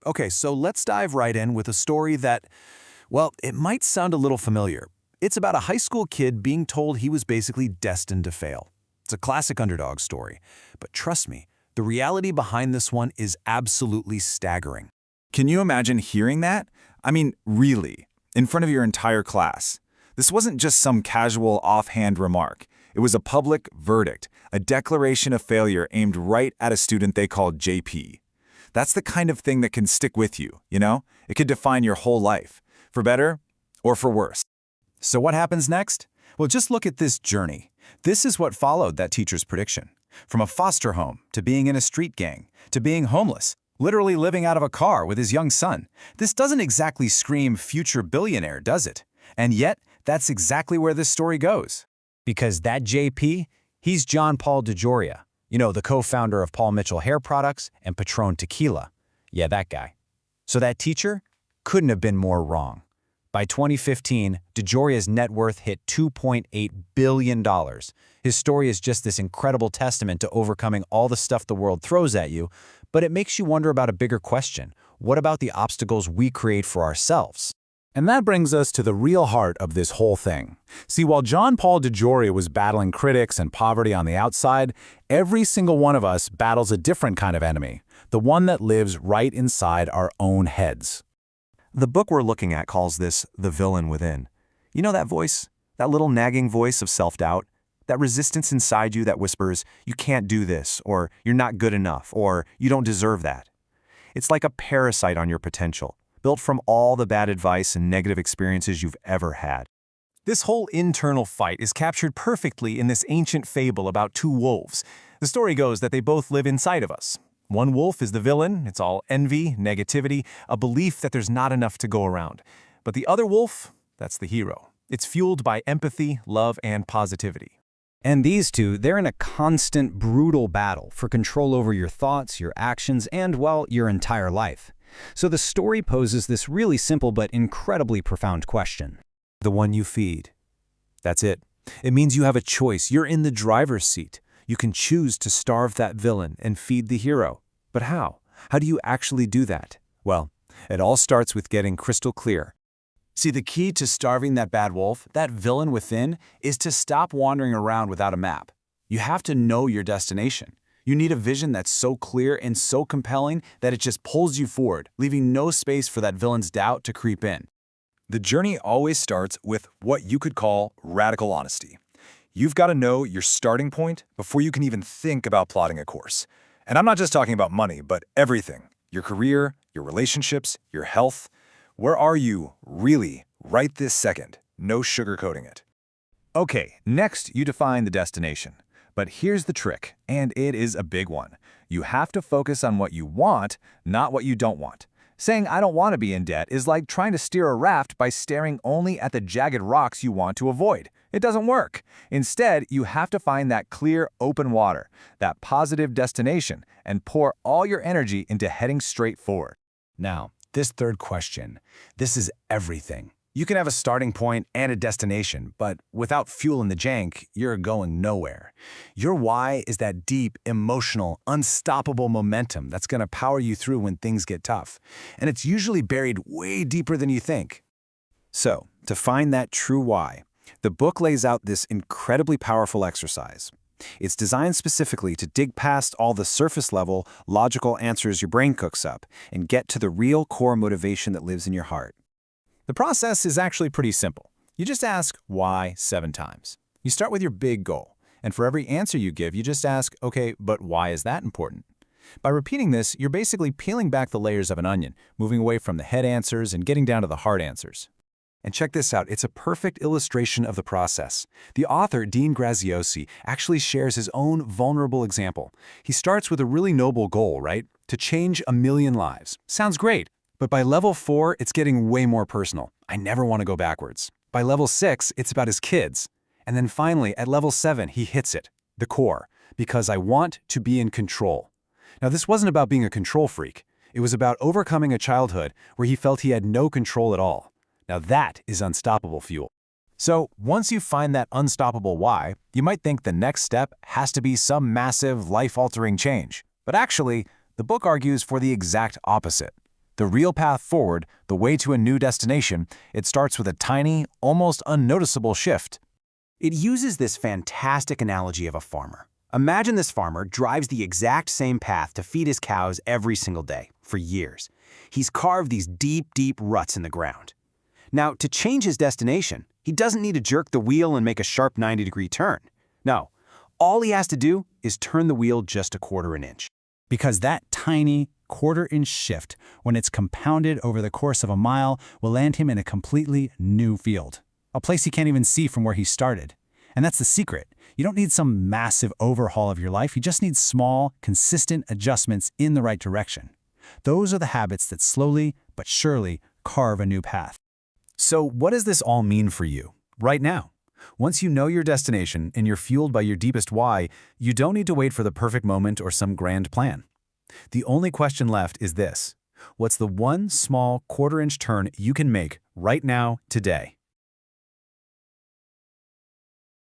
Okay, so let's dive right in with a story that, well, it might sound a little familiar. It's about a high school kid being told he was basically destined to fail. It's a classic underdog story. But trust me, the reality behind this one is absolutely staggering. Can you imagine hearing that? I mean, really, in front of your entire class. This wasn't just some casual, offhand remark. It was a public verdict, a declaration of failure aimed right at a student they called JP. That's the kind of thing that can stick with you, you know? It could define your whole life, for better or for worse. So what happens next? Well, just look at this journey. This is what followed that teacher's prediction. From a foster home, to being in a street gang, to being homeless, literally living out of a car with his young son. This doesn't exactly scream future billionaire, does it? And yet, that's exactly where this story goes. Because that JP, he's John Paul DeJoria. You know, the co-founder of Paul Mitchell Hair Products and Patron Tequila. Yeah, that guy. So that teacher couldn't have been more wrong. By 2015, DeJoria's net worth hit $2.8 billion. His story is just this incredible testament to overcoming all the stuff the world throws at you, but it makes you wonder about a bigger question. What about the obstacles we create for ourselves? And that brings us to the real heart of this whole thing. See, while John Paul DeJoria was battling critics and poverty on the outside, every single one of us battles a different kind of enemy, the one that lives right inside our own heads. The book we're looking at calls this the villain within. You know that voice? That little nagging voice of self-doubt? That resistance inside you that whispers, you can't do this, or you're not good enough, or you don't deserve that. It's like a parasite on your potential, built from all the bad advice and negative experiences you've ever had. This whole internal fight is captured perfectly in this ancient fable about two wolves. The story goes that they both live inside of us. One wolf is the villain, it's all envy, negativity, a belief that there's not enough to go around. But the other wolf, that's the hero. It's fueled by empathy, love, and positivity. And these two, they're in a constant, brutal battle for control over your thoughts, your actions, and, well, your entire life. So the story poses this really simple but incredibly profound question. The one you feed. That's it. It means you have a choice. You're in the driver's seat. You can choose to starve that villain and feed the hero. But how? How do you actually do that? Well, it all starts with getting crystal clear. See, the key to starving that bad wolf, that villain within, is to stop wandering around without a map. You have to know your destination. You need a vision that's so clear and so compelling that it just pulls you forward, leaving no space for that villain's doubt to creep in. The journey always starts with what you could call radical honesty. You've got to know your starting point before you can even think about plotting a course. And I'm not just talking about money, but everything. Your career, your relationships, your health. Where are you, really, right this second? No sugarcoating it. Okay, next you define the destination. But here's the trick, and it is a big one. You have to focus on what you want, not what you don't want. Saying I don't want to be in debt is like trying to steer a raft by staring only at the jagged rocks you want to avoid. It doesn't work. Instead, you have to find that clear, open water, that positive destination, and pour all your energy into heading straight forward. Now, this third question, this is everything. You can have a starting point and a destination, but without fuel in the jank, you're going nowhere. Your why is that deep, emotional, unstoppable momentum that's going to power you through when things get tough. And it's usually buried way deeper than you think. So, to find that true why, the book lays out this incredibly powerful exercise. It's designed specifically to dig past all the surface-level, logical answers your brain cooks up and get to the real core motivation that lives in your heart. The process is actually pretty simple. You just ask why 7 times. You start with your big goal, and for every answer you give, you just ask, okay, but why is that important? By repeating this, you're basically peeling back the layers of an onion, moving away from the head answers and getting down to the heart answers. And check this out, it's a perfect illustration of the process. The author, Dean Graziosi, actually shares his own vulnerable example. He starts with a really noble goal, right? To change 1 million lives. Sounds great. But by level 4, it's getting way more personal. I never want to go backwards. By level 6, it's about his kids. And then finally, at level 7, he hits it, the core, because I want to be in control. Now, this wasn't about being a control freak. It was about overcoming a childhood where he felt he had no control at all. Now that is unstoppable fuel. So once you find that unstoppable why, you might think the next step has to be some massive, life-altering change. But actually, the book argues for the exact opposite. The real path forward, the way to a new destination, it starts with a tiny, almost unnoticeable shift. It uses this fantastic analogy of a farmer. Imagine this farmer drives the exact same path to feed his cows every single day, for years. He's carved these deep, deep ruts in the ground. Now, to change his destination, he doesn't need to jerk the wheel and make a sharp 90-degree turn. No, all he has to do is turn the wheel just a quarter an inch. Because that tiny quarter-inch shift, when it's compounded over the course of a mile, will land him in a completely new field. A place he can't even see from where he started. And that's the secret. You don't need some massive overhaul of your life. You just need small, consistent adjustments in the right direction. Those are the habits that slowly but surely carve a new path. So what does this all mean for you, right now? Once you know your destination and you're fueled by your deepest why, you don't need to wait for the perfect moment or some grand plan. The only question left is this: what's the one small quarter-inch turn you can make right now, today?